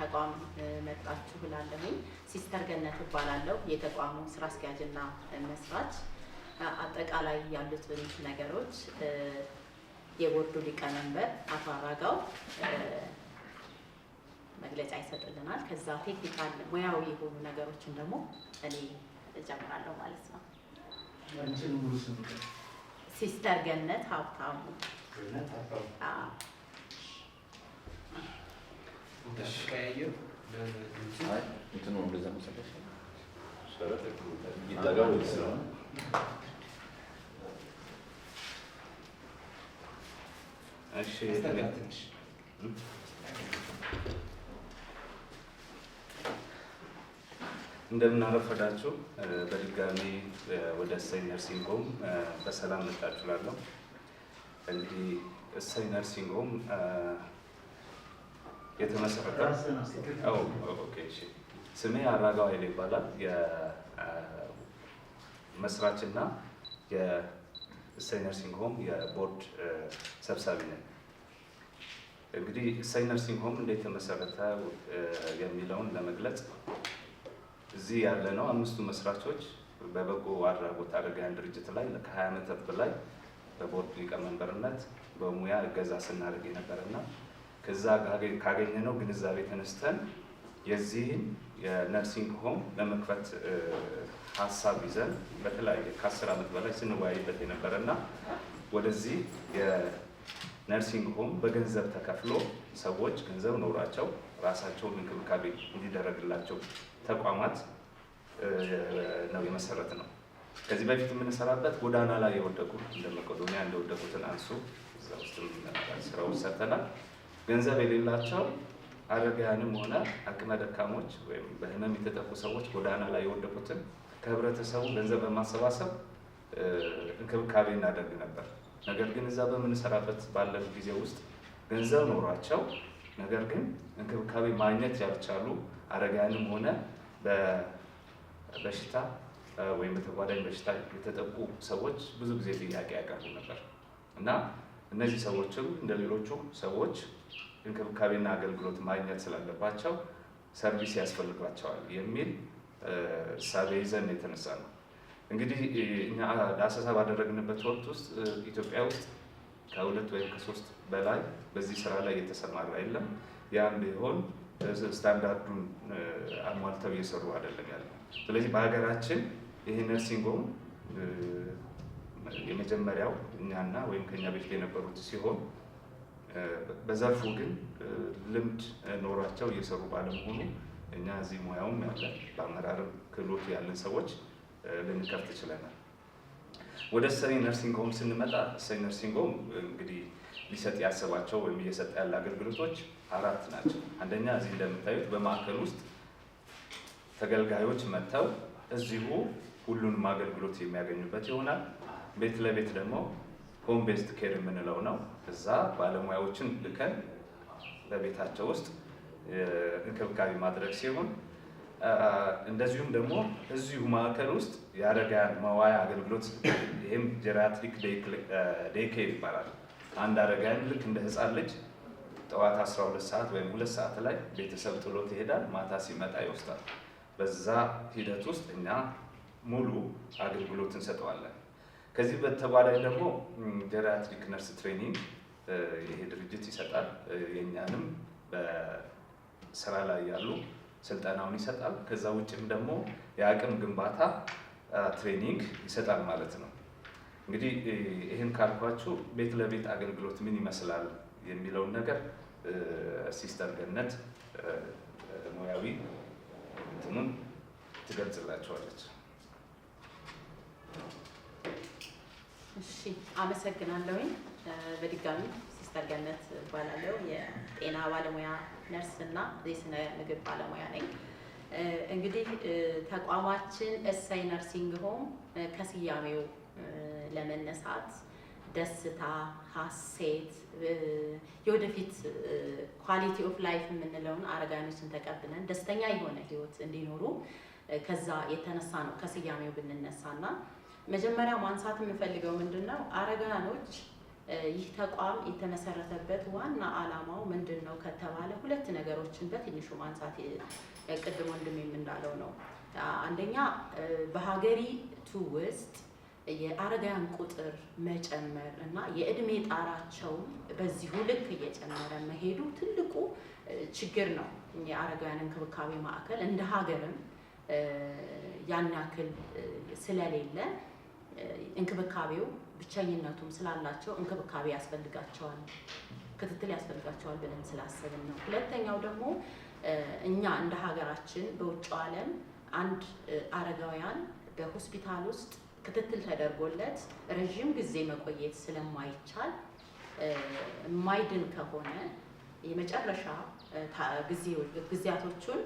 ተቋም መጣችሁ ብላለሁኝ። ሲስተር ገነት እባላለሁ የተቋሙ ስራ አስኪያጅና መስራች። አጠቃላይ ያሉትን ነገሮች የቦርዱ ሊቀመንበር አቶ አራጋው መግለጫ ይሰጥልናል። ከዛ ቴክኒካል ሙያዊ የሆኑ ነገሮችን ደግሞ እኔ እጀምራለሁ ማለት ነው። ሲስተር ገነት ሀብታሙ። እንደምን አረፈዳችሁ። በድጋሚ ወደ እሰይ ነርሲንግ ሆም በሰላም መጣችሁ እላለሁ። እንግዲህ እሰይ ነርሲንግ ሆም የተመሰረተው ስሜ አራጋው ኃይሌ ይባላል። የመስራችና የእሰይ ነርሲንግ ሆም የቦርድ ሰብሳቢ ነኝ። እንግዲህ እሰይ ነርሲንግ ሆም እንዴት ተመሰረተ የሚለውን ለመግለጽ እዚህ ያለነው አምስቱ መስራቾች በበጎ አድራጎት አረጋውያን ድርጅት ላይ ከ20 ዓመታት በላይ በቦርድ ሊቀመንበርነት በሙያ እገዛ ስናደርግ የነበረና ከዛ ካገኘነው ግንዛቤ ተነስተን የዚህን የነርሲንግ ሆም ለመክፈት ሀሳብ ይዘን በተለያየ ከ10 ዓመት በላይ ስንወያይበት የነበረና ወደዚህ የነርሲንግ ሆም በገንዘብ ተከፍሎ ሰዎች ገንዘብ ኖሯቸው ራሳቸውን እንክብካቤ እንዲደረግላቸው ተቋማት ነው የመሰረት ነው። ከዚህ በፊት የምንሰራበት ጎዳና ላይ የወደቁ እንደ መቄዶንያ እንደወደቁትን አንሱ እዛ ውስጥ ስራውን ሰርተናል። ገንዘብ የሌላቸው አረጋውያንም ሆነ አቅመ ደካሞች ወይም በህመም የተጠቁ ሰዎች ጎዳና ላይ የወደቁትን ከህብረተሰቡ ገንዘብ በማሰባሰብ እንክብካቤ እናደርግ ነበር። ነገር ግን እዛ በምንሰራበት ባለው ጊዜ ውስጥ ገንዘብ ኖሯቸው ነገር ግን እንክብካቤ ማግኘት ያልቻሉ አረጋውያንም ሆነ በበሽታ ወይም በተጓዳኝ በሽታ የተጠቁ ሰዎች ብዙ ጊዜ ጥያቄ ያቀርቡ ነበር እና እነዚህ ሰዎችም እንደሌሎቹ ሰዎች እንክብካቤና አገልግሎት ማግኘት ስላለባቸው ሰርቪስ ያስፈልጋቸዋል የሚል እሳቤ ይዘን የተነሳ ነው። እንግዲህ እኛ ዳሰሳ ባደረግንበት ወቅት ውስጥ ኢትዮጵያ ውስጥ ከ2 ወይም ከ3 በላይ በዚህ ስራ ላይ የተሰማራ የለም። ያም ቢሆን ስታንዳርዱን አሟልተው እየሰሩ አይደለም ያለ። ስለዚህ በሀገራችን ይሄ ነርሲንግ ሆም የመጀመሪያው እኛና ወይም ከኛ በፊት የነበሩት ሲሆን በዘርፉ ግን ልምድ ኖሯቸው እየሰሩ ባለመሆኑ እኛ እዚህ ሙያውም ያለን በአመራርም ክህሎቱ ያለን ሰዎች ልንከፍት ችለናል። ወደ እሰይ ነርሲንግ ሆም ስንመጣ እሰይ ነርሲንግ ሆም እንግዲህ ሊሰጥ ያሰባቸው ወይም እየሰጠ ያለ አገልግሎቶች 4 ናቸው። አንደኛ እዚህ እንደምታዩት በማዕከል ውስጥ ተገልጋዮች መጥተው እዚሁ ሁሉንም አገልግሎት የሚያገኙበት ይሆናል። ቤት ለቤት ደግሞ ሆም ቤዝድ ኬር የምንለው ነው። እዛ ባለሙያዎችን ልከን በቤታቸው ውስጥ እንክብካቤ ማድረግ ሲሆን እንደዚሁም ደግሞ እዚሁ ማዕከል ውስጥ የአረጋውያን መዋያ አገልግሎት ይህም ጄሪያትሪክ ዴይ ኬር ይባላል። አንድ አረጋውያን ልክ እንደ ህፃን ልጅ ጠዋት 12 ሰዓት ወይም 2 ሰዓት ላይ ቤተሰብ ጥሎት ይሄዳል። ማታ ሲመጣ ይወስዳል። በዛ ሂደት ውስጥ እኛ ሙሉ አገልግሎት እንሰጠዋለን። ከዚህ በተጓዳኝ ደግሞ ጄሪያትሪክ ነርስ ትሬኒንግ ይሄ ድርጅት ይሰጣል። የኛንም በስራ ላይ ያሉ ስልጠናውን ይሰጣል። ከዛ ውጭም ደግሞ የአቅም ግንባታ ትሬኒንግ ይሰጣል ማለት ነው። እንግዲህ ይህን ካልኳችሁ ቤት ለቤት አገልግሎት ምን ይመስላል የሚለውን ነገር ሲስተር ገነት ሙያዊ እንትኑን ትገልጽላችኋለች። እሺ፣ አመሰግናለሁኝ። በድጋሚ ሲስተር ገነት እባላለሁ። የጤና ባለሙያ ነርስ እና የስነ ምግብ ባለሙያ ነኝ። እንግዲህ ተቋማችን እሰይ ነርሲንግ ሆም ከስያሜው ለመነሳት ደስታ፣ ሀሴት፣ የወደፊት ኳሊቲ ኦፍ ላይፍ የምንለውን አረጋውያኖችን ተቀብለን ደስተኛ የሆነ ህይወት እንዲኖሩ ከዛ የተነሳ ነው ከስያሜው ብንነሳና መጀመሪያ ማንሳት የምፈልገው ምንድነው አረጋውያኖች ይህ ተቋም የተመሰረተበት ዋና ዓላማው ምንድን ነው ከተባለ ሁለት ነገሮችን በትንሹ ማንሳት ቅድም ወንድሜ እንዳለው ነው። አንደኛ በሀገሪቱ ውስጥ የአረጋውያን ቁጥር መጨመር እና የእድሜ ጣራቸውም በዚሁ ልክ እየጨመረ መሄዱ ትልቁ ችግር ነው። የአረጋውያን እንክብካቤ ማዕከል እንደ ሀገርም ያን ያክል ስለሌለ እንክብካቤው ብቸኝነቱም ስላላቸው እንክብካቤ ያስፈልጋቸዋል፣ ክትትል ያስፈልጋቸዋል ብለን ስላሰብን ነው። ሁለተኛው ደግሞ እኛ እንደ ሀገራችን በውጭው ዓለም አንድ አረጋውያን በሆስፒታል ውስጥ ክትትል ተደርጎለት ረዥም ጊዜ መቆየት ስለማይቻል የማይድን ከሆነ የመጨረሻ ጊዜያቶቹን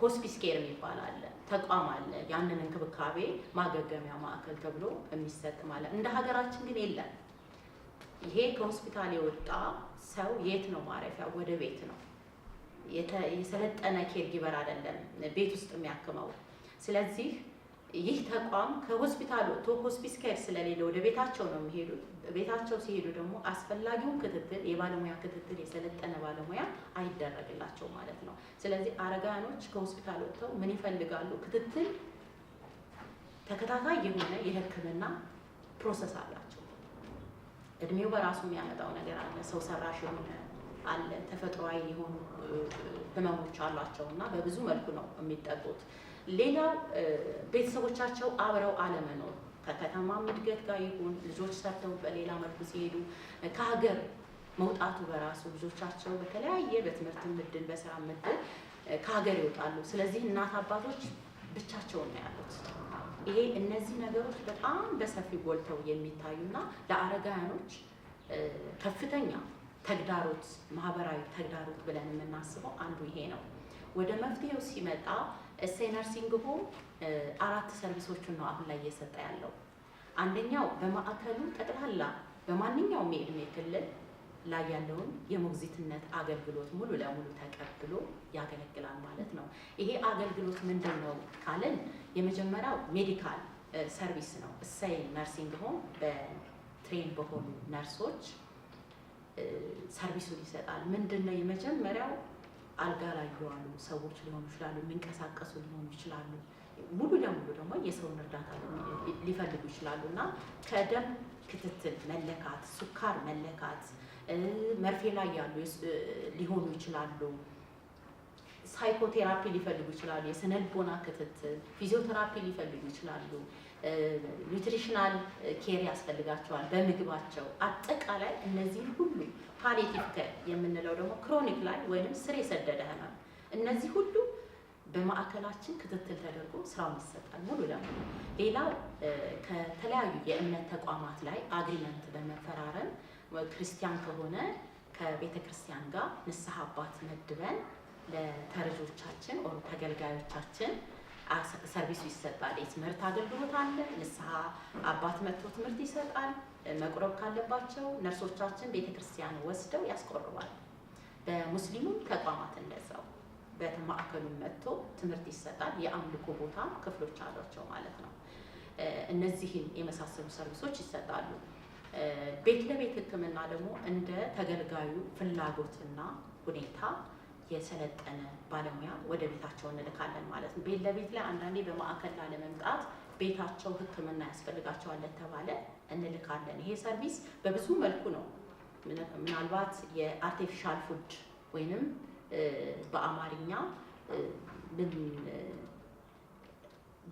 ሆስፒስ ኬር የሚባል አለ፣ ተቋም አለ። ያንን እንክብካቤ ማገገሚያ ማዕከል ተብሎ የሚሰጥ ማለት እንደ ሀገራችን ግን የለም። ይሄ ከሆስፒታል የወጣ ሰው የት ነው ማረፊያ? ወደ ቤት ነው። የሰለጠነ ኬር ጊቨር አይደለም ቤት ውስጥ የሚያክመው። ስለዚህ ይህ ተቋም ከሆስፒታል ወጥቶ ሆስፒስ ኬር ስለሌለ ወደ ቤታቸው ነው የሚሄዱት። ቤታቸው ሲሄዱ ደግሞ አስፈላጊውን ክትትል፣ የባለሙያ ክትትል፣ የሰለጠነ ባለሙያ አይደረግላቸው ማለት ነው። ስለዚህ አረጋውያኖች ከሆስፒታል ወጥተው ምን ይፈልጋሉ? ክትትል፣ ተከታታይ የሆነ የሕክምና ፕሮሰስ አላቸው። እድሜው በራሱ የሚያመጣው ነገር አለ፣ ሰው ሰራሽ የሆነ አለ፣ ተፈጥሯዊ የሆኑ ህመሞች አሏቸው እና በብዙ መልኩ ነው የሚጠቁት። ሌላው ቤተሰቦቻቸው አብረው አለመኖር ከከተማም እድገት ጋር ይሁን ልጆች ሰርተው በሌላ መልኩ ሲሄዱ ከሀገር መውጣቱ በራሱ ልጆቻቸው በተለያየ በትምህርት ምድል በስራ ምድል ከሀገር ይወጣሉ። ስለዚህ እናት አባቶች ብቻቸውን ነው ያሉት። ይሄ እነዚህ ነገሮች በጣም በሰፊው ጎልተው የሚታዩና ለአረጋውያኖች ከፍተኛ ተግዳሮት፣ ማህበራዊ ተግዳሮት ብለን የምናስበው አንዱ ይሄ ነው። ወደ መፍትሄው ሲመጣ እሰይ ነርሲንግ ሆም 4 ሰርቪሶችን ነው አሁን ላይ እየሰጠ ያለው። አንደኛው በማዕከሉ ጠቅላላ በማንኛውም የእድሜ ክልል ላይ ያለውን የሞግዚትነት አገልግሎት ሙሉ ለሙሉ ተቀብሎ ያገለግላል ማለት ነው። ይሄ አገልግሎት ምንድን ነው ካለን የመጀመሪያው ሜዲካል ሰርቪስ ነው። እሰይ ነርሲንግ ሆም በትሬን በሆኑ ነርሶች ሰርቪሱን ይሰጣል። ምንድን ነው የመጀመሪያው አልጋ ላይ የዋሉ ሰዎች ሊሆኑ ይችላሉ፣ የሚንቀሳቀሱ ሊሆኑ ይችላሉ። ሙሉ ለሙሉ ደግሞ የሰውን እርዳታ ሊፈልጉ ይችላሉ እና ከደም ክትትል መለካት፣ ሱካር መለካት፣ መርፌ ላይ ያሉ ሊሆኑ ይችላሉ። ሳይኮቴራፒ ሊፈልጉ ይችላሉ፣ የስነ ልቦና ክትትል፣ ፊዚዮቴራፒ ሊፈልጉ ይችላሉ። ኒውትሪሽናል ኬር ያስፈልጋቸዋል በምግባቸው። አጠቃላይ እነዚህ ሁሉ ፓሊቲቭ ኬር የምንለው ደግሞ ክሮኒክ ላይ ወይም ስር የሰደደ ህመም፣ እነዚህ ሁሉ በማዕከላችን ክትትል ተደርጎ ስራውን ይሰጣል ሙሉ ለሙሉ። ሌላው ከተለያዩ የእምነት ተቋማት ላይ አግሪመንት በመፈራረም ክርስቲያን ከሆነ ከቤተ ክርስቲያን ጋር ንስሐ አባት መድበን ለተረጆቻችን ወይም ተገልጋዮቻችን ሰርቪሱ ይሰጣል። የትምህርት አገልግሎት አለ። ንስሐ አባት መጥቶ ትምህርት ይሰጣል። መቁረብ ካለባቸው ነርሶቻችን ቤተክርስቲያን ወስደው ያስቆርባል። በሙስሊሙም ተቋማት እንደዛው በማዕከሉ መጥቶ ትምህርት ይሰጣል። የአምልኮ ቦታ ክፍሎች አሏቸው ማለት ነው። እነዚህን የመሳሰሉ ሰርቪሶች ይሰጣሉ። ቤት ለቤት ሕክምና ደግሞ እንደ ተገልጋዩ ፍላጎትና ሁኔታ የሰለጠነ ባለሙያ ወደ ቤታቸው እንልካለን ማለት ነው። ቤት ለቤት ላይ አንዳንዴ በማዕከል ላለመምጣት ቤታቸው ሕክምና ያስፈልጋቸዋል ለተባለ እንልካለን። ይሄ ሰርቪስ በብዙ መልኩ ነው። ምናልባት የአርቲፊሻል ፉድ ወይንም በአማርኛ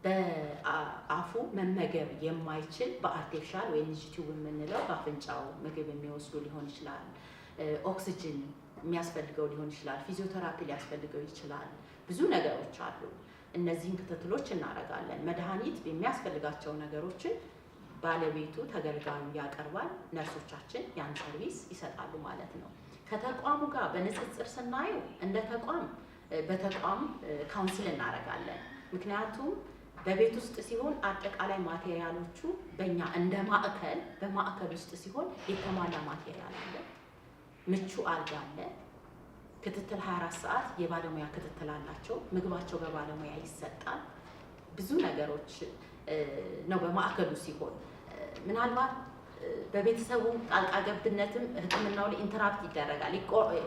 በአፉ መመገብ የማይችል በአርቲፊሻል ወይም ዩቲዩብ የምንለው በአፍንጫው ምግብ የሚወስዱ ሊሆን ይችላል። ኦክሲጅን የሚያስፈልገው ሊሆን ይችላል። ፊዚዮቴራፒ ሊያስፈልገው ይችላል። ብዙ ነገሮች አሉ። እነዚህን ክትትሎች እናደርጋለን። መድኃኒት የሚያስፈልጋቸው ነገሮችን ባለቤቱ ተገልጋዩ ያቀርባል። ነርሶቻችን ያን ሰርቪስ ይሰጣሉ ማለት ነው። ከተቋሙ ጋር በንጽጽር ስናየው እንደ ተቋም በተቋም ካውንስል እናደርጋለን። ምክንያቱም በቤት ውስጥ ሲሆን አጠቃላይ ማቴሪያሎቹ በእኛ እንደ ማዕከል በማዕከል ውስጥ ሲሆን የተሟላ ማቴሪያል አለ፣ ምቹ አልጋ አለ፣ ክትትል 24 ሰዓት የባለሙያ ክትትል አላቸው። ምግባቸው በባለሙያ ይሰጣል። ብዙ ነገሮች ነው በማዕከሉ ሲሆን። ምናልባት በቤተሰቡ ጣልቃ ገብነትም ሕክምናው ላይ ኢንተራፕት ይደረጋል፣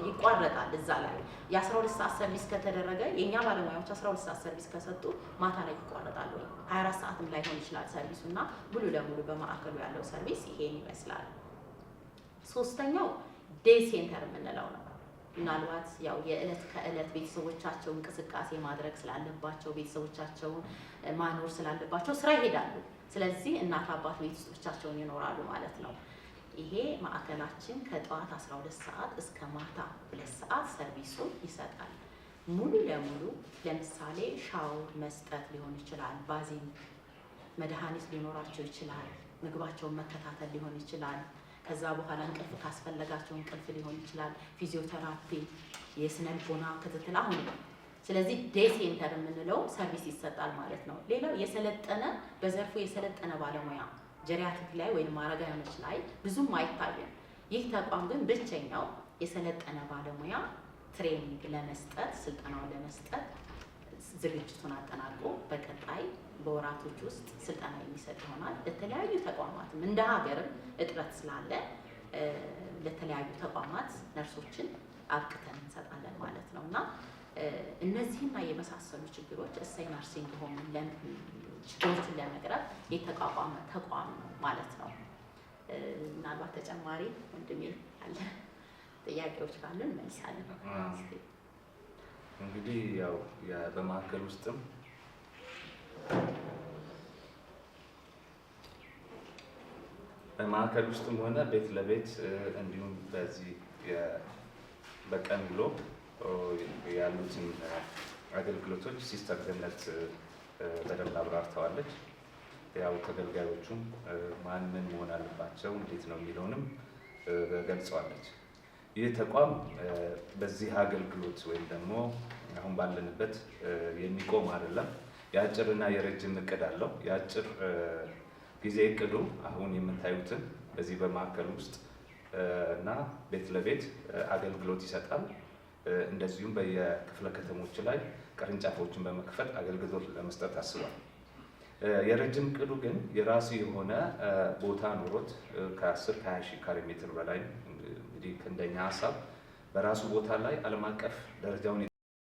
ይቋረጣል። እዛ ላይ የ12 ሰዓት ሰርቪስ ከተደረገ የእኛ ባለሙያዎች 12 ሰዓት ሰርቪስ ከሰጡ ማታ ላይ ይቋረጣል። 24 ሰዓትም ላይሆን ይችላል ሰርቪሱ እና ሙሉ ለሙሉ በማዕከሉ ያለው ሰርቪስ ይሄን ይመስላል። ሶስተኛው ዴይ ሴንተር የምንለው ነው። ምናልባት ያው የዕለት ከዕለት ቤተሰቦቻቸው እንቅስቃሴ ማድረግ ስላለባቸው ቤተሰቦቻቸውን ማኖር ስላለባቸው ስራ ይሄዳሉ። ስለዚህ እናት አባት ቤት ውስጥ ብቻቸውን ይኖራሉ ማለት ነው። ይሄ ማዕከላችን ከጠዋት 12 ሰዓት እስከ ማታ 2 ሰዓት ሰርቪሱን ይሰጣል። ሙሉ ለሙሉ ለምሳሌ ሻወር መስጠት ሊሆን ይችላል፣ ባዚን መድኃኒት ሊኖራቸው ይችላል፣ ምግባቸውን መከታተል ሊሆን ይችላል። ከዛ በኋላ እንቅልፍ ካስፈለጋቸው እንቅልፍ ሊሆን ይችላል፣ ፊዚዮቴራፒ፣ የስነ ልቦና ክትትል አሁን ነው። ስለዚህ ዴይ ሴንተር የምንለው ሰርቪስ ይሰጣል ማለት ነው። ሌላው የሰለጠነ በዘርፉ የሰለጠነ ባለሙያ ጀሪያትሪክ ላይ ወይም አረጋውያኖች ላይ ብዙም አይታይም። ይህ ተቋም ግን ብቸኛው የሰለጠነ ባለሙያ ትሬኒንግ ለመስጠት ስልጠናውን ለመስጠት ዝግጅቱን አጠናቆ በቀጣይ በወራቶች ውስጥ ስልጠና የሚሰጥ ይሆናል። ለተለያዩ ተቋማትም እንደ ሀገርም እጥረት ስላለ ለተለያዩ ተቋማት ነርሶችን አብቅተን እንሰጣለን ማለት ነው እና እነዚህና የመሳሰሉ ችግሮች እሰይ ነርሲንግ ሆም ችግሮችን ለመቅረፍ የተቋቋመ ተቋም ነው ማለት ነው። ምናልባት ተጨማሪ ወንድሜ አለ ጥያቄዎች ካሉ እንመልሳለን። እንግዲህ ያው በማዕከል ውስጥም በማዕከል ውስጥም ሆነ ቤት ለቤት እንዲሁም በዚህ በቀን ውሎ ያሉትን አገልግሎቶች ሲስተር ገነት በደንብ አብራርተዋለች። ያው ተገልጋዮቹም ማን ምን መሆን አለባቸው እንዴት ነው የሚለውንም ገልጸዋለች። ይህ ተቋም በዚህ አገልግሎት ወይም ደግሞ አሁን ባለንበት የሚቆም አይደለም። የአጭርና የረጅም እቅድ አለው። የአጭር ጊዜ እቅዱ አሁን የምታዩትን በዚህ በማዕከል ውስጥ እና ቤት ለቤት አገልግሎት ይሰጣል። እንደዚሁም በየክፍለ ከተሞች ላይ ቅርንጫፎችን በመክፈት አገልግሎት ለመስጠት አስቧል። የረጅም እቅዱ ግን የራሱ የሆነ ቦታ ኖሮት ከ10 ከ20 ሺህ ካሬ ሜትር በላይ እንግዲህ እንደኛ ሀሳብ በራሱ ቦታ ላይ ዓለም አቀፍ ደረጃውን